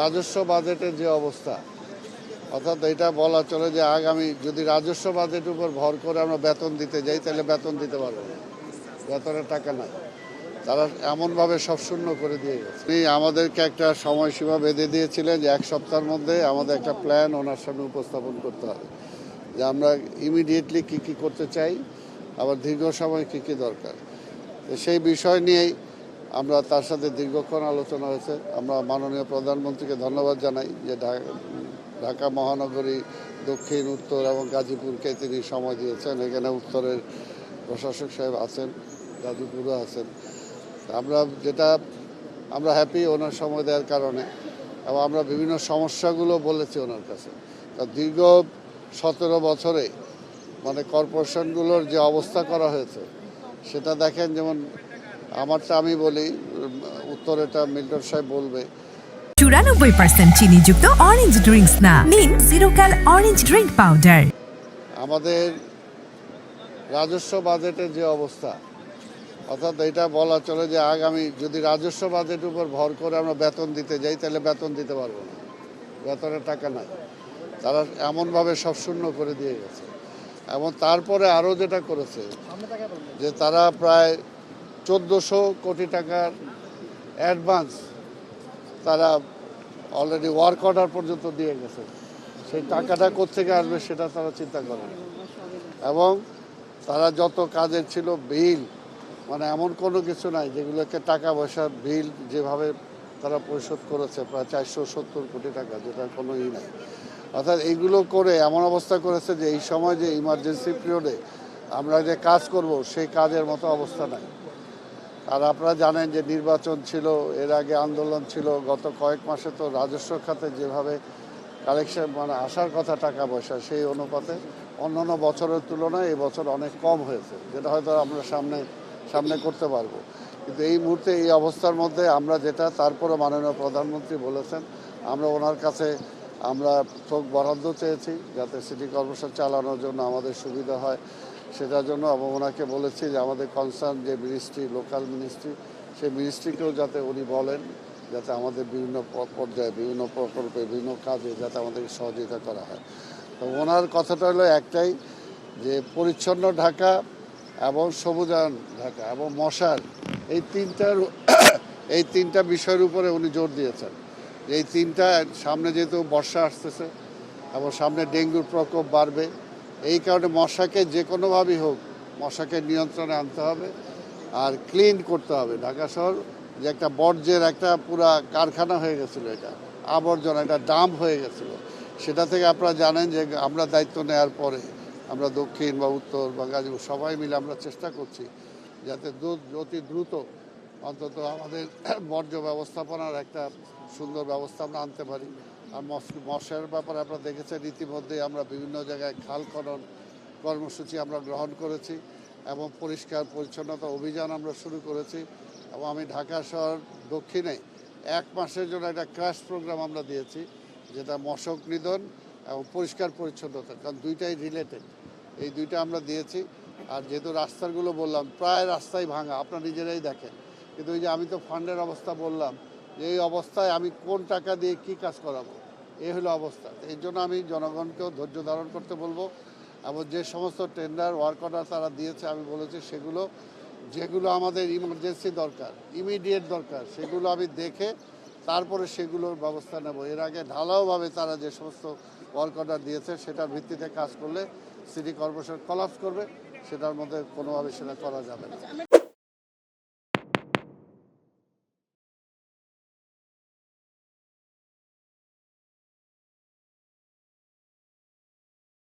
রাজস্ব বাজেটের যে অবস্থা, অর্থাৎ এটা বলা চলে যে আগামী যদি রাজস্ব বাজেটের উপর ভর করে আমরা বেতন দিতে যাই তাহলে বেতন দিতে পারবো না, বেতনের টাকা নাই। তারা এমনভাবে সব শূন্য করে দিয়ে গেছে। তিনি আমাদেরকে একটা সময়সীমা বেঁধে দিয়েছিলেন যে 1 সপ্তাহের মধ্যে আমাদের একটা প্ল্যান ওনার সামনে উপস্থাপন করতে হবে, যে আমরা ইমিডিয়েটলি কী কী করতে চাই, আবার দীর্ঘ সময় কী কী দরকার। সেই বিষয় নিয়েই আমরা তার সাথে দীর্ঘক্ষণ আলোচনা হয়েছে। আমরা মাননীয় প্রধানমন্ত্রীকে ধন্যবাদ জানাই যে ঢাকা মহানগরী, দক্ষিণ, উত্তর এবং গাজীপুরকে তিনি সময় দিয়েছেন। এখানে উত্তরের প্রশাসক সাহেব আছেন, গাজীপুরও আছেন। আমরা হ্যাপি ওনার সময় দেওয়ার কারণে, এবং আমরা বিভিন্ন সমস্যাগুলো বলেছি ওনার কাছে। দীর্ঘ 17 বছরে মানে কর্পোরেশনগুলোর যে অবস্থা করা হয়েছে সেটা দেখেন। যেমন আমারটা আমি বলি, উত্তরেটা মিল্টন সাহেব বলবে। 94% চিনিযুক্ত অরেঞ্জ ড্রিঙ্কস না, নিন জিরো ক্যাল অরেঞ্জ ড্রিঙ্ক পাউডার। আমাদের রাজস্ব বাজেটের যে অবস্থা, অর্থাৎ এটা বলা চলে যে আগামী যদি রাজস্ব বাজেটের উপর ভর করে আমরা বেতন দিতে যাই তাহলে বেতন দিতে পারবো না, বেতনের টাকা নাই। তারা এমনভাবে সব শূন্য করে দিয়ে গেছে। এবং তারপরে আরও যেটা করেছে যে তারা প্রায় 1400 কোটি টাকার অ্যাডভান্স তারা অলরেডি ওয়ার্ক অর্ডার পর্যন্ত দিয়ে গেছে। সেই টাকাটা কোত্থেকে আসবে সেটা তারা চিন্তা করে। এবং তারা যত কাজের ছিল বিল, মানে এমন কোনো কিছু নাই যেগুলোকে টাকা পয়সার বিল যেভাবে তারা পরিশোধ করেছে, প্রায় 470 কোটি টাকা, যেটা কোনো নাই। অর্থাৎ এইগুলো করে এমন অবস্থা করেছে যে এই সময় যে ইমার্জেন্সি পিরিয়ডে আমরা যে কাজ করব সেই কাজের মতো অবস্থা নাই। আর আপনারা জানেন যে নির্বাচন ছিল, এর আগে আন্দোলন ছিল। গত কয়েক মাসে তো রাজস্ব খাতে যেভাবে কালেকশন মানে আসার কথা টাকা পয়সা, সেই অনুপাতে অন্যান্য বছরের তুলনায় এই বছর অনেক কম হয়েছে, যেটা হয়তো আমরা সামনে করতে পারবো। কিন্তু এই মুহূর্তে এই অবস্থার মধ্যে আমরা যেটা, তারপরে মাননীয় প্রধানমন্ত্রী বলেছেন আমরা ওনার কাছে আমরা চোখ বরাদ্দ চেয়েছি যাতে সিটি কর্পোরেশন চালানোর জন্য আমাদের সুবিধা হয় সেটার জন্য। এবং ওনাকে বলেছি যে আমাদের কনসার্ন যে মিনিস্ট্রি, লোকাল মিনিস্ট্রি, সেই মিনিস্ট্রিকেও যাতে উনি বলেন যাতে আমাদের বিভিন্ন পর্যায়ে, বিভিন্ন প্রকল্পে, বিভিন্ন কাজে যাতে আমাদেরকে সহযোগিতা করা হয়। তো ওনার কথাটা হলো একটাই, যে পরিচ্ছন্ন ঢাকা এবং সবুজায়ন ঢাকা এবং মশার এই তিনটা বিষয়ের উপরে উনি জোর দিয়েছেন। এই তিনটা, সামনে যেহেতু বর্ষা আসতেছে এবং সামনে ডেঙ্গুর প্রকোপ বাড়বে, এই কারণে মশাকে যে কোনোভাবেই হোক মশাকে নিয়ন্ত্রণে আনতে হবে আর ক্লিন করতে হবে। ঢাকা শহর যে একটা বর্জ্যের একটা পুরা কারখানা হয়ে গেছিলো, এটা আবর্জনা, এটা ডাম্প হয়ে গেছিলো, সেটা থেকে আপনারা জানেন যে আমরা দায়িত্ব নেওয়ার পরে আমরা দক্ষিণ বা উত্তর বা গাজীপুর সবাই মিলে আমরা চেষ্টা করছি যাতে অতি দ্রুত অন্তত আমাদের বর্জ্য ব্যবস্থাপনার একটা সুন্দর ব্যবস্থা আমরা আনতে পারি। আর মশার ব্যাপারে আপনারা দেখেছেন ইতিমধ্যে আমরা বিভিন্ন জায়গায় খাল খনন কর্মসূচি আমরা গ্রহণ করেছি এবং পরিষ্কার পরিচ্ছন্নতা অভিযান আমরা শুরু করেছি। এবং আমি ঢাকা শহর দক্ষিণে 1 মাসের জন্য একটা ক্র্যাশ প্রোগ্রাম আমরা দিয়েছি, যেটা মশক নিধন এবং পরিষ্কার পরিচ্ছন্নতা, কারণ দুইটাই রিলেটেড, এই দুইটা আমরা দিয়েছি। আর যেহেতু রাস্তাগুলো বললাম প্রায় রাস্তায় ভাঙা, আপনারা নিজেরাই দেখেন। কিন্তু ওই যে আমি তো ফান্ডের অবস্থা বললাম, যে এই অবস্থায় আমি কোন টাকা দিয়ে কি কাজ করাবো, এই হলো অবস্থা। এই জন্য আমি জনগণকেও ধৈর্য ধারণ করতে বলবো। এবং যে সমস্ত টেন্ডার ওয়ার্ক অর্ডার তারা দিয়েছে আমি বলেছি যেগুলো আমাদের ইমার্জেন্সি দরকার, ইমিডিয়েট দরকার, সেগুলো আমি দেখে তারপরে সেগুলোর ব্যবস্থা নেব। এর আগে ঢালাওভাবে তারা যে সমস্ত ওয়ার্ক অর্ডার দিয়েছে সেটার ভিত্তিতে কাজ করলে সিটি কর্পোরেশন কলাপস করবে, সেটার মধ্যে কোনোভাবে সেটা করা যাবে না।